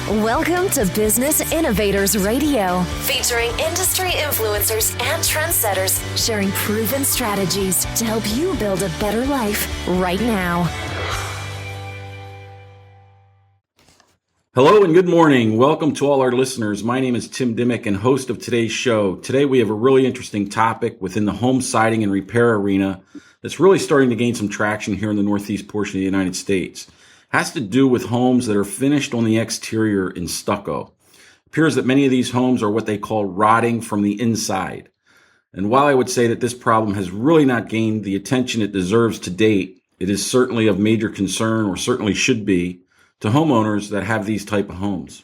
Welcome to Business Innovators Radio, featuring industry influencers and trendsetters sharing proven strategies to help you build a better life right now. Hello and good morning. Welcome to all our listeners. My name is Tim Dimmick and host of today's show. Today we have a really interesting topic within the home siding and repair arena that's really starting to gain some traction here in the northeast portion of the United States. It has to do with homes that are finished on the exterior in stucco. It appears that many of these homes are what they call rotting from the inside. And while I would say that this problem has really not gained the attention it deserves to date, it is certainly of major concern, or certainly should be, to homeowners that have these type of homes.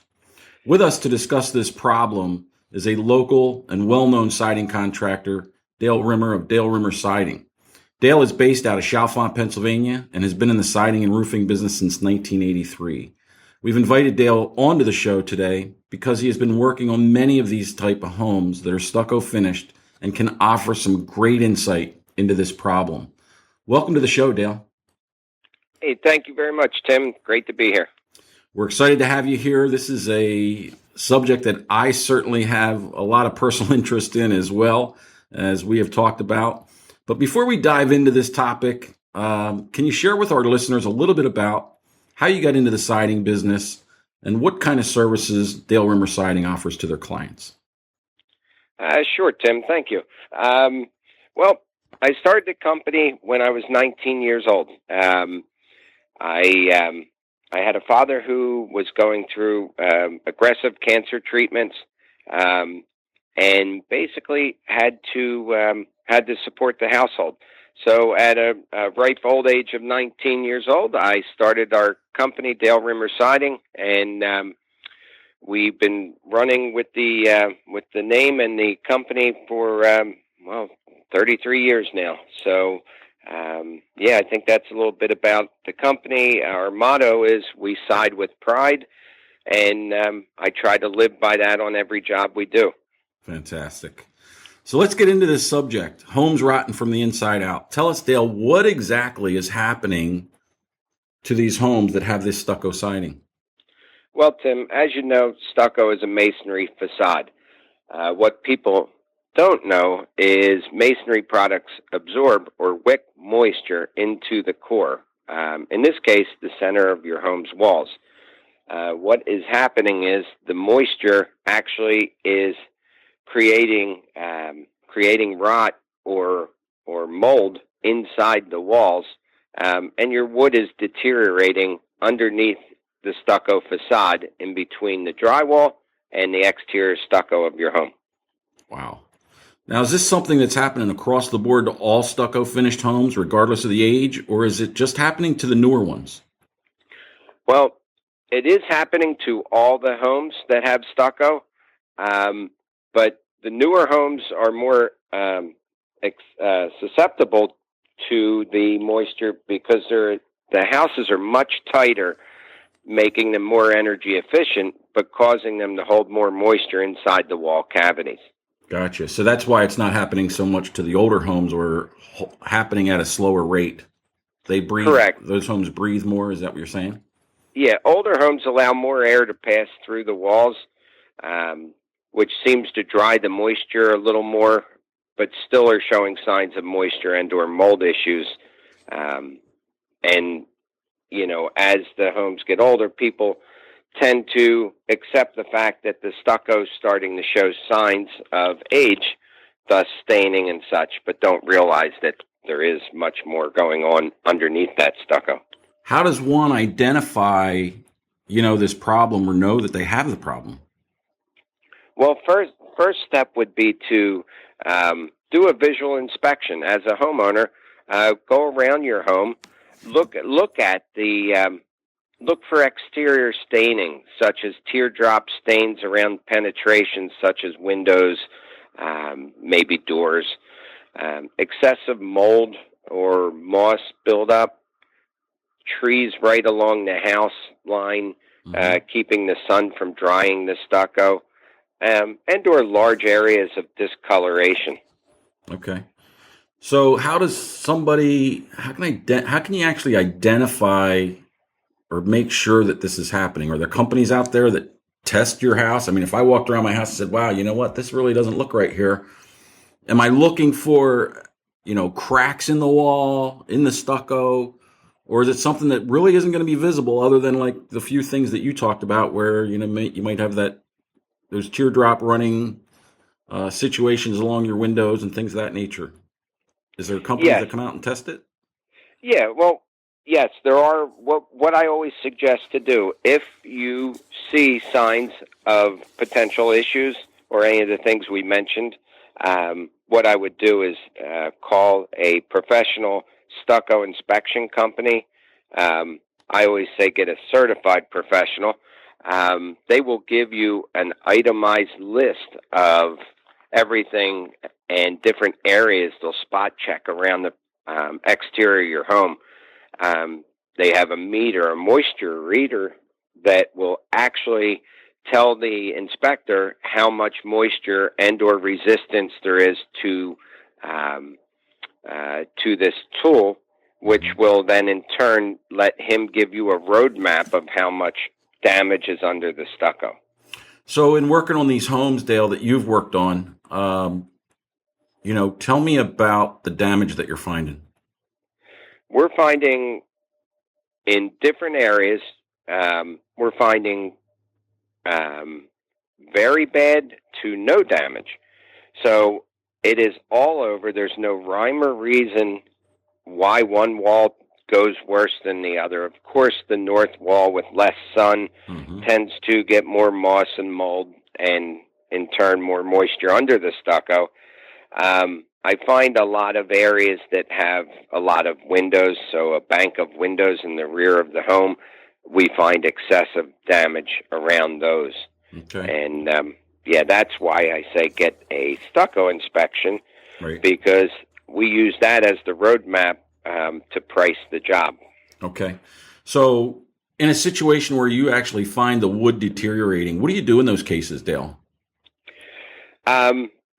With us to discuss this problem is a local and well-known siding contractor, Dale Rimmer of Dale Rimmer Siding. Dale is based out of Chalfont, Pennsylvania, and has been in the siding and roofing business since 1983. We've invited Dale onto the show today because he has been working on many of these type of homes that are stucco finished and can offer some great insight into this problem. Welcome to the show, Dale. Hey, thank you very much, Tim. Great to be here. We're excited to have you here. This is a subject that I certainly have a lot of personal interest in as well, as we have talked about. But before we dive into this topic, can you share with our listeners a little bit about how you got into the siding business and what kind of services Dale Rimmer Siding offers to their clients? Sure, Tim. Thank you. Well, I started the company when I was 19 years old. I had a father who was going through aggressive cancer treatments, and basically had to support the household. So at a ripe old age of 19 years old, I started our company, Dale Rimmer Siding, and we've been running with the name and the company for 33 years now. So. I think that's a little bit about the company. Our motto is we side with pride, and I try to live by that on every job we do. Fantastic. So let's get into this subject, homes rotten from the inside out. Tell us, Dale, what exactly is happening to these homes that have this stucco siding? Well, Tim, as you know, stucco is a masonry facade. What people don't know is masonry products absorb or wick moisture into the core. In this case, the center of your home's walls. What is happening is the moisture actually is creating rot or mold inside the walls, and your wood is deteriorating underneath the stucco facade in between the drywall and the exterior stucco of your home. Wow. Now, is this something that's happening across the board to all stucco finished homes, regardless of the age, or is it just happening to the newer ones? Well, it is happening to all the homes that have stucco, but the newer homes are more susceptible to the moisture because the houses are much tighter, making them more energy efficient, but causing them to hold more moisture inside the wall cavities. Gotcha. So that's why it's not happening so much to the older homes, or happening at a slower rate. They breathe. Correct. Those homes breathe more. Is that what you're saying? Yeah. Older homes allow more air to pass through the walls, which seems to dry the moisture a little more, but still are showing signs of moisture and or mold issues. And, as the homes get older, people tend to accept the fact that the stucco is starting to show signs of age, thus staining and such, but don't realize that there is much more going on underneath that stucco. How does one identify, this problem, or know that they have the problem? Well, first step would be to do a visual inspection. As a homeowner, go around your home, look for exterior staining, such as teardrop stains around penetrations, such as windows, maybe doors, excessive mold or moss buildup, trees right along the house line, keeping the sun from drying the stucco, and or large areas of discoloration. Okay. So how can you actually identify or make sure that this is happening? Are there companies out there that test your house? I mean, if I walked around my house and said, wow, you know what, this really doesn't look right here. Am I looking for, cracks in the wall, in the stucco, or is it something that really isn't going to be visible other than like the few things that you talked about where, you might have those teardrop running situations along your windows and things of that nature? Is there companies Yes. that come out and test it? Yeah, well, yes, there are. What I always suggest to do, if you see signs of potential issues or any of the things we mentioned, what I would do is call a professional stucco inspection company. I always say get a certified professional. They will give you an itemized list of everything and different areas. They'll spot check around the exterior of your home. They have a meter, a moisture reader that will actually tell the inspector how much moisture and or resistance there is to this tool, which will then in turn let him give you a roadmap of how much damage is under the stucco. So in working on these homes, Dale, that you've worked on, tell me about the damage that you're finding. We're finding in different areas, we're finding very bad to no damage. So it is all over. There's no rhyme or reason why one wall goes worse than the other. Of course, the north wall with less sun tends to get more moss and mold and in turn more moisture under the stucco. I find a lot of areas that have a lot of windows, so a bank of windows in the rear of the home, we find excessive damage around those. Okay. And, that's why I say get a stucco inspection, Right. because we use that as the roadmap to price the job. Okay. So in a situation where you actually find the wood deteriorating, what do you do in those cases, Dale?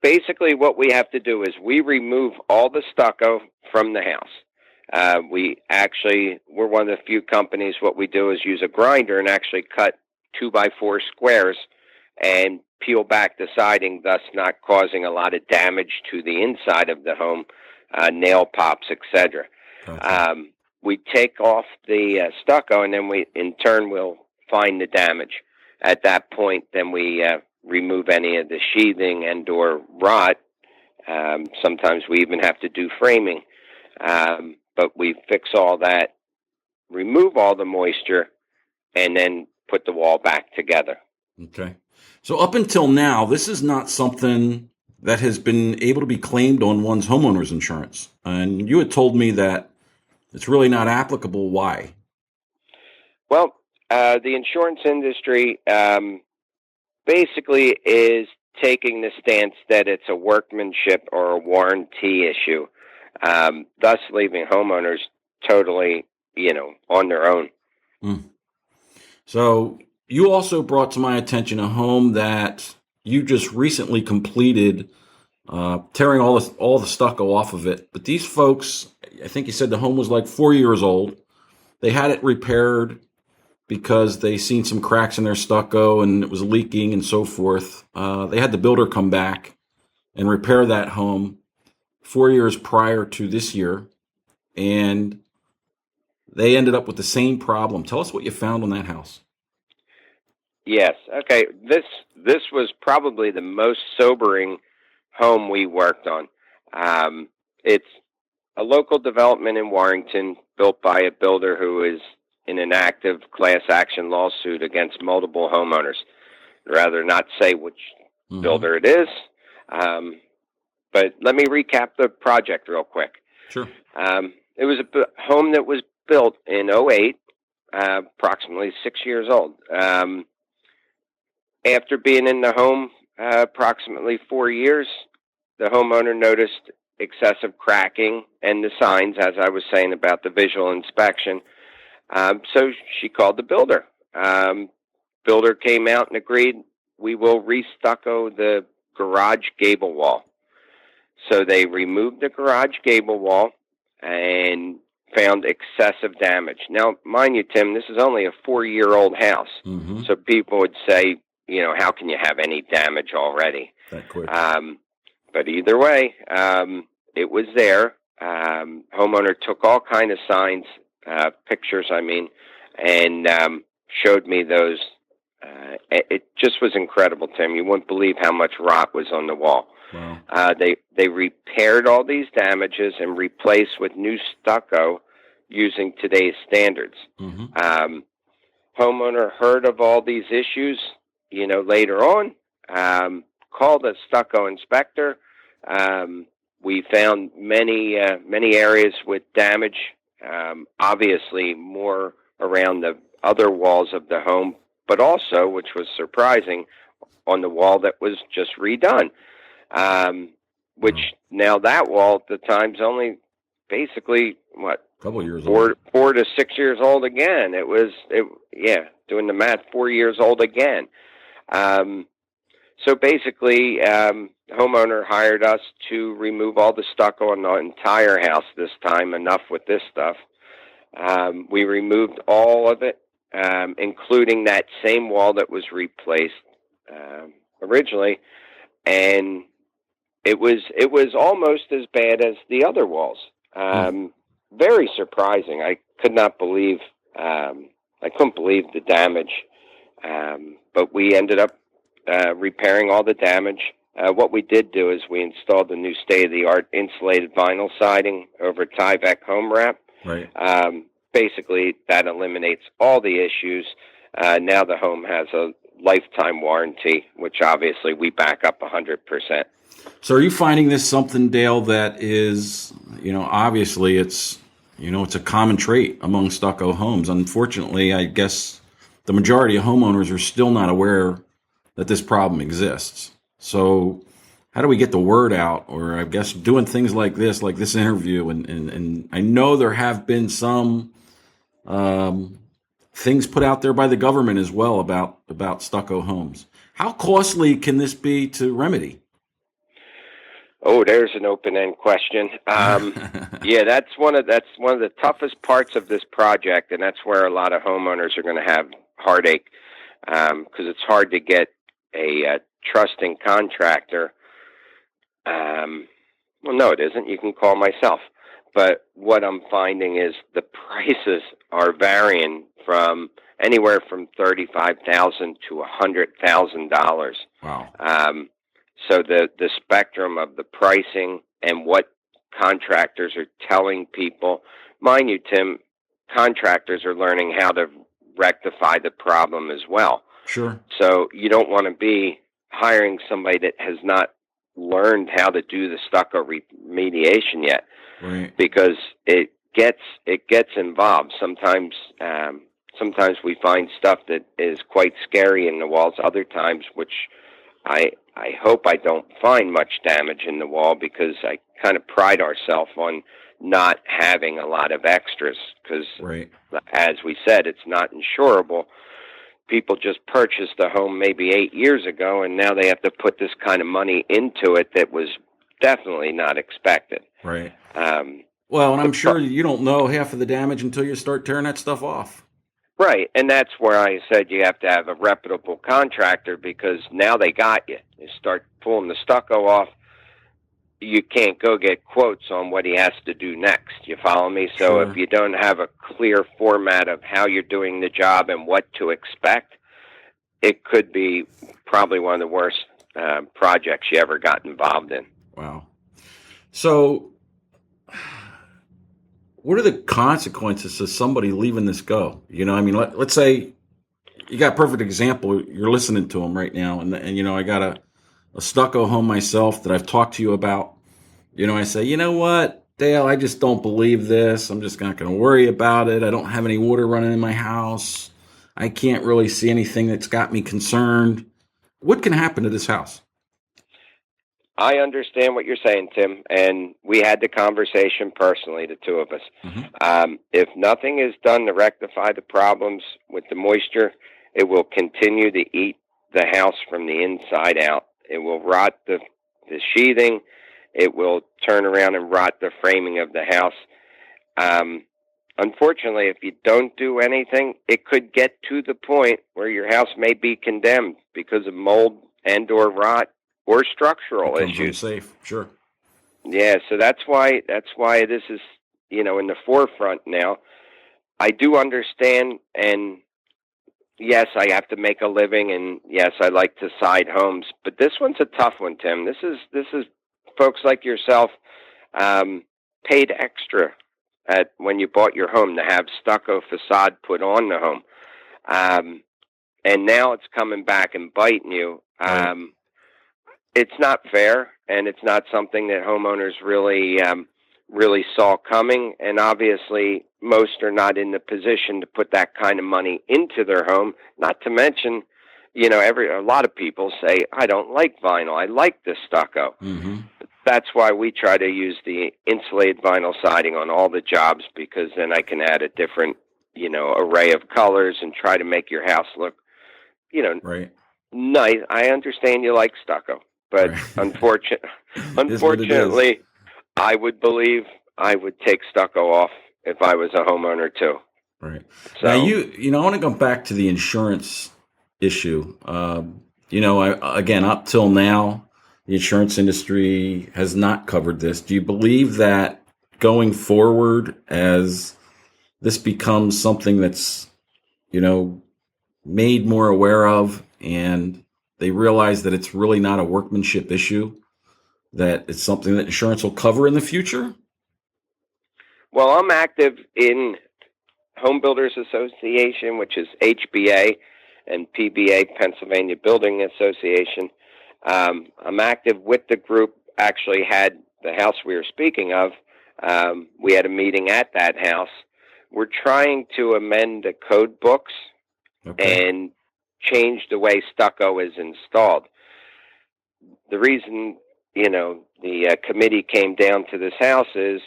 Basically, what we have to do is we remove all the stucco from the house. We're one of the few companies, what we do is use a grinder and actually cut 2x4 squares and peel back the siding, thus not causing a lot of damage to the inside of the home, nail pops, etc. Gotcha. We take off the stucco, and then we'll find the damage. At that point, then we remove any of the sheathing and or rot. Sometimes we even have to do framing. But we fix all that, remove all the moisture, and then put the wall back together. Okay. So up until now, this is not something that has been able to be claimed on one's homeowner's insurance. And you had told me that it's really not applicable. Why? Well, the insurance industry basically is taking the stance that it's a workmanship or a warranty issue, thus leaving homeowners totally, on their own. So you also brought to my attention a home that you just recently completed, tearing all the stucco off of it. But these folks, I think you said the home was like 4 years old. They had it repaired because they seen some cracks in their stucco and it was leaking and so forth. They had the builder come back and repair that home 4 years prior to this year, and they ended up with the same problem. Tell us what you found on that house. Yes. Okay. This was probably the most sobering home we worked on. It's a local development in Warrington built by a builder who is in an active class action lawsuit against multiple homeowners. I'd rather not say which builder it is. But let me recap the project real quick. Sure. It was a home that was built in '08, approximately 6 years old. After being in the home approximately 4 years, the homeowner noticed excessive cracking and the signs, as I was saying about the visual inspection. So she called the builder. Builder came out and agreed, we will restucco the garage gable wall. So they removed the garage gable wall and found excessive damage. Now, mind you, Tim, this is only a 4-year-old house. So people would say, how can you have any damage already? That quick. But either way, it was there. Homeowner took all kind of signs, pictures, and showed me those. It just was incredible, Tim. You wouldn't believe how much rot was on the wall. Wow. They repaired all these damages and replaced with new stucco using today's standards. Mm-hmm. Homeowner heard of all these issues, later on, called a stucco inspector. We found many areas with damage, obviously more around the other walls of the home, but also, which was surprising, on the wall that was just redone, which now that wall at the time's only basically, couple years old. 4 to 6 years old again. Doing the math, 4 years old again. So basically, homeowner hired us to remove all the stucco on the entire house this time. Enough with this stuff. We removed all of it, including that same wall that was replaced originally, and it was almost as bad as the other walls. Very surprising. I could not believe. I couldn't believe the damage, but we ended up repairing all the damage. What we did do is we installed the new state-of-the-art insulated vinyl siding over Tyvek home wrap. Right. Basically, that eliminates all the issues. Now the home has a lifetime warranty, which obviously we back up 100%. So are you finding this something, Dale, that is, obviously it's a common trait among stucco homes. Unfortunately, I guess the majority of homeowners are still not aware that this problem exists. So how do we get the word out? Or I guess doing things like this interview, and I know there have been some things put out there by the government as well about stucco homes. How costly can this be to remedy? Oh, there's an open-end question. Yeah, that's one of the toughest parts of this project, and that's where a lot of homeowners are going to have heartache, because it's hard to get a trusting contractor. Well, no, it isn't. You can call myself. But what I'm finding is the prices are varying from anywhere from $35,000 to $100,000. Wow. So the spectrum of the pricing and what contractors are telling people, mind you, Tim, contractors are learning how to rectify the problem as well. Sure. So you don't want to be hiring somebody that has not learned how to do the stucco remediation yet, right? Because it gets involved. Sometimes we find stuff that is quite scary in the walls. Other times, which I hope I don't find much damage in the wall, because I kind of pride ourselves on not having a lot of extras, because, right, as we said, it's not insurable. People just purchased a home maybe 8 years ago, and now they have to put this kind of money into it that was definitely not expected. Right. Well, and I'm sure you don't know half of the damage until you start tearing that stuff off. Right, and that's where I said you have to have a reputable contractor, because now they got you. You start pulling the stucco off, you can't go get quotes on what he has to do next. You follow me? So Sure. If you don't have a clear format of how you're doing the job and what to expect, it could be probably one of the worst projects you ever got involved in. Wow. So what are the consequences of somebody leaving this go? Let's say you got a perfect example. You're listening to them right now. And I got a stucco home myself that I've talked to you about. I say, you know what, Dale, I just don't believe this. I'm just not going to worry about it. I don't have any water running in my house. I can't really see anything that's got me concerned. What can happen to this house? I understand what you're saying, Tim, and we had the conversation personally, the two of us. Mm-hmm. If nothing is done to rectify the problems with the moisture, it will continue to eat the house from the inside out. It will rot the sheathing. It will turn around and rot the framing of the house. unfortunately, if you don't do anything, it could get to the point where your house may be condemned because of mold and or rot or structural issues. Unsafe, sure. Yeah, so that's why this is, in the forefront now. I do understand, and yes, I have to make a living, and yes, I like to side homes, but this one's a tough one, Tim. This is folks like yourself paid extra when you bought your home to have stucco facade put on the home, and now it's coming back and biting you. Right. It's not fair, and it's not something that homeowners really saw coming. And obviously, most are not in the position to put that kind of money into their home. Not to mention, a lot of people say, "I don't like vinyl. I like the stucco." Mm-hmm. That's why we try to use the insulated vinyl siding on all the jobs, because then I can add a different, array of colors and try to make your house look, right, nice. I understand you like stucco. But right. unfortunately, I would believe I would take stucco off if I was a homeowner too. Right. So, now, I want to go back to the insurance issue. Again, up till now, the insurance industry has not covered this. Do you believe that going forward, as this becomes something that's, made more aware of, and they realize that it's really not a workmanship issue, that it's something that insurance will cover in the future? Well, I'm active in Home Builders Association, which is HBA, and PBA, Pennsylvania Building Association. I'm active with the group. Actually had the house we were speaking of. We had a meeting at that house. We're trying to amend the code books and change the way stucco is installed. The reason, the committee came down to this house is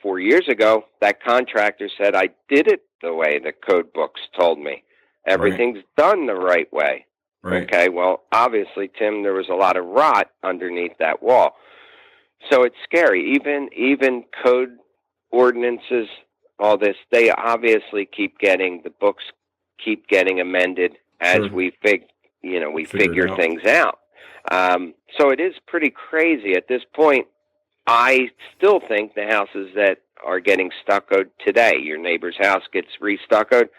4 years ago, that contractor said, I did it the way the code books told me. Everything's done the right way. Right. Okay, well, obviously, Tim, there was a lot of rot underneath that wall. So it's scary. Even code ordinances, all this, they obviously the books keep getting amended as we figure things out. So it is pretty crazy at this point. I still think the houses that are getting stuccoed today, your neighbor's house gets restuccoed,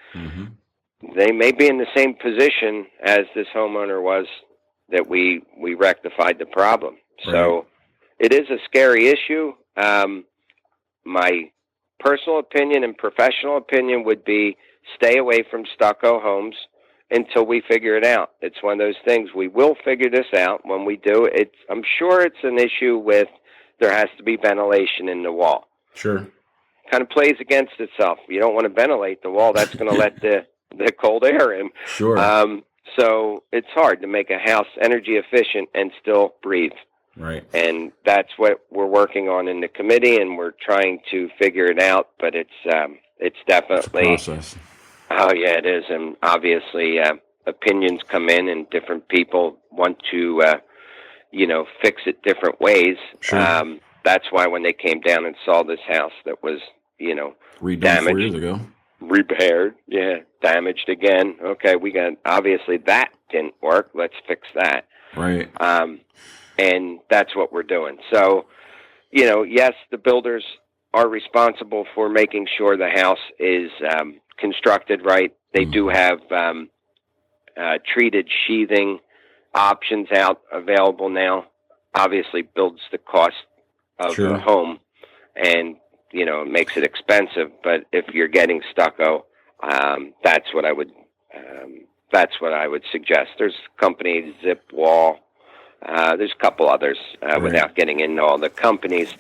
they may be in the same position as this homeowner was that we rectified the problem. Right. So it is a scary issue. My personal opinion and professional opinion would be stay away from stucco homes until we figure it out. It's one of those things. We will figure this out. When we do, I'm sure it's an issue with there has to be ventilation in the wall. Sure. Kind of plays against itself. You don't want to ventilate the wall. That's going to let the cold air in. Sure. So it's hard to make a house energy efficient and still breathe. Right. And that's what we're working on in the committee, and we're trying to figure it out. But it's definitely it's a process. Oh yeah, it is. And obviously, opinions come in, and different people want to, fix it different ways. Sure. That's why when they came down and saw this house that was, redone damaged, 4 years ago, repaired, damaged again. Okay, obviously that didn't work. Let's fix that. Right. And that's what we're doing. So, yes, the builders are responsible for making sure the house is constructed right. They do have treated sheathing options available now. Obviously builds the cost of the home, and it makes it expensive. But if you're getting stucco, that's what I would suggest. There's companies, Zip Wall. There's a couple others without getting into all the companies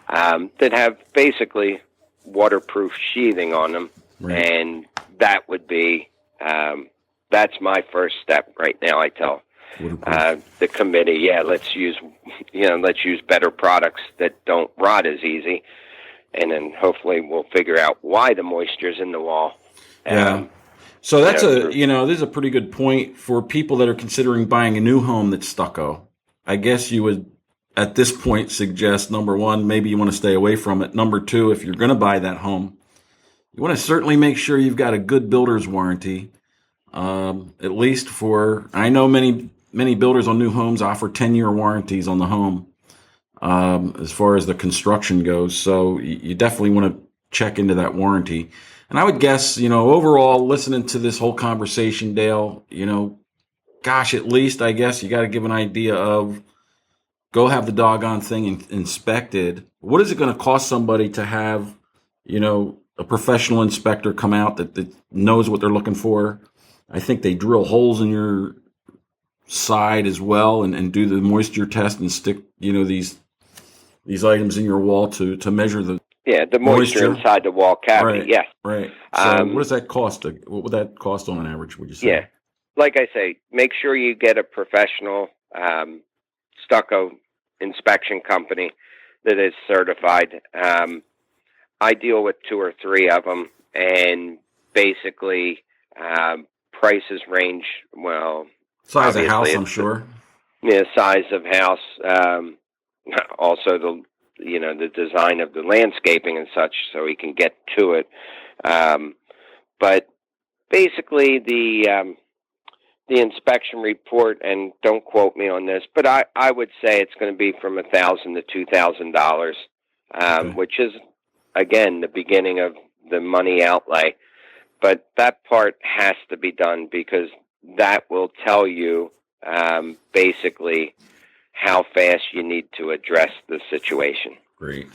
that have basically waterproof sheathing on them, and that would be that's my first step right now. I tell the committee, let's use better products that don't rot as easy, and then hopefully we'll figure out why the moisture's in the wall. So that's this is a pretty good point for people that are considering buying a new home that's stucco. I guess you would, at this point, suggest, number one, maybe you want to stay away from it. Number two, if you're going to buy that home, you want to certainly make sure you've got a good builder's warranty. At least I know many builders on new homes offer 10-year warranties on the home as far as the construction goes. So you definitely want to check into that warranty. And I would guess, overall, listening to this whole conversation, Dale, gosh, at least I guess you got to give an idea of go have the doggone thing inspected. What is it going to cost somebody to have, a professional inspector come out that knows what they're looking for? I think they drill holes in your side as well and do the moisture test and stick, these items in your wall to measure the moisture inside the wall cavity. Right, yes. Right. So what does that cost? What would that cost on an average, would you say? Yeah. Like I say, make sure you get a professional stucco inspection company that is certified. I deal with 2 or 3 of them, and basically prices range, size of house, I'm sure. Size of house, also the design of the landscaping and such, so we can get to it. But basically the inspection report, and don't quote me on this, but I would say it's going to be from $1,000 to $2,000, Okay. which is, again, the beginning of the money outlay. But that part has to be done because that will tell you basically how fast you need to address the situation. Great.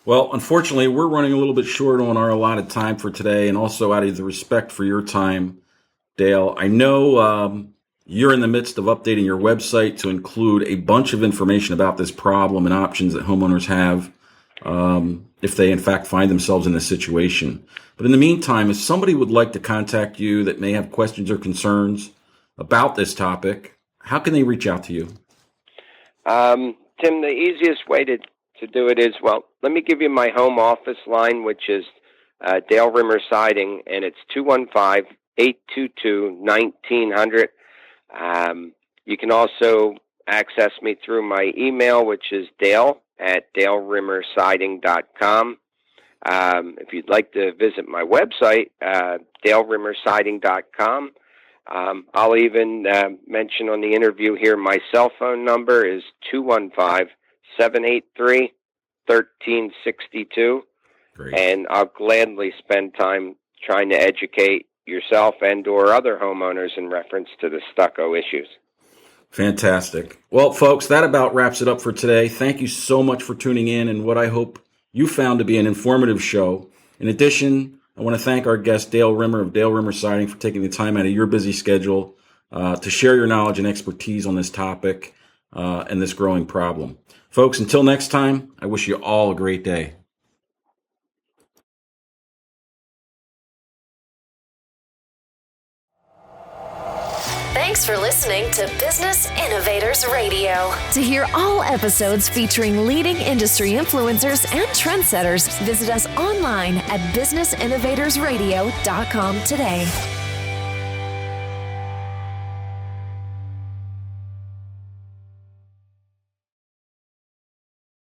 Well, unfortunately, we're running a little bit short on our allotted time for today, and also out of the respect for your time, Dale. I know you're in the midst of updating your website to include a bunch of information about this problem and options that homeowners have if they, in fact, find themselves in this situation. But in the meantime, if somebody would like to contact you that may have questions or concerns about this topic, how can they reach out to you? Tim, the easiest way to do it is, let me give you my home office line, which is Dale Rimmer Siding, and it's 215-822-1900. You can also access me through my email, which is dale@dalerimmersiding.com. If you'd like to visit my website, dalerimmersiding.com. I'll even mention on the interview here, my cell phone number is 215-783-1362. Great. And I'll gladly spend time trying to educate yourself and or other homeowners in reference to the stucco issues. Fantastic. Well, folks, that about wraps it up for today. Thank you so much for tuning in and what I hope you found to be an informative show. In addition, I want to thank our guest, Dale Rimmer of Dale Rimmer Siding, for taking the time out of your busy schedule to share your knowledge and expertise on this topic and this growing problem. Folks, until next time, I wish you all a great day. Thanks for listening to Business Innovators Radio. To hear all episodes featuring leading industry influencers and trendsetters, visit us online at businessinnovatorsradio.com today.